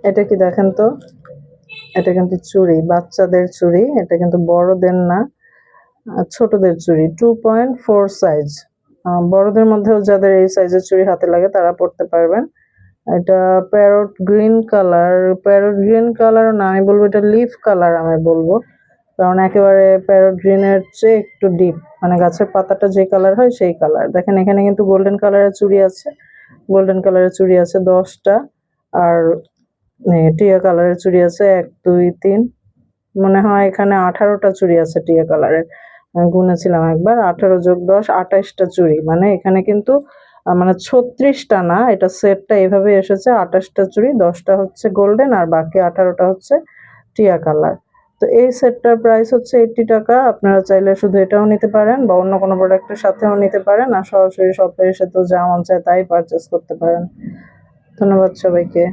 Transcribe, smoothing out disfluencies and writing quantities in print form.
এটা কি দেখেন তো, এটা কিন্তু চুড়ি, বাচ্চাদের চুড়ি, এটা কিন্তু বড়দের না, ছোটদের চুড়ি, 2.4 সাইজ। বড়দের মধ্যেও যাদের এই সাইজের চুড়ি হাতে লাগে তারা পড়তে পারবেন। এটা parrot green colour, parrot green colour না, আমি বলবো এটা লিফ কালার আমি বলবো, কারণ একেবারে প্যারট গ্রিনের চেয়ে একটু ডিপ, মানে গাছের পাতাটা যে কালার হয় সেই কালার। দেখেন এখানে কিন্তু গোল্ডেন কালারের চুড়ি আছে, গোল্ডেন কালারের চুড়ি আছে 10টা, আর টিয়া কালারের চুড়ি আছে 1 2 3, মনে হয় এখানে 18টা চুড়ি আছে টিয়া কালারের। আমি গুনেছিলাম একবার, 18 যোগ 10 28টা চুড়ি, মানে এখানে কিন্তু মানে 36টা না, এটা সেটটা এভাবে এসেছে, 28টা চুড়ি, 10টা হচ্ছে গোল্ডেন আর বাকি 18টা হচ্ছে টিয়া কালার। তো এই সেটটার প্রাইস হচ্ছে 80 টাকা। আপনারা চাইলে শুধু এটাও নিতে পারেন বা অন্য কোনো প্রোডাক্টের সাথেও নিতে পারেন, আর সরাসরি শপে এসে তো যা মন চায় তাই পারচেস করতে পারেন। ধন্যবাদ সবাইকে।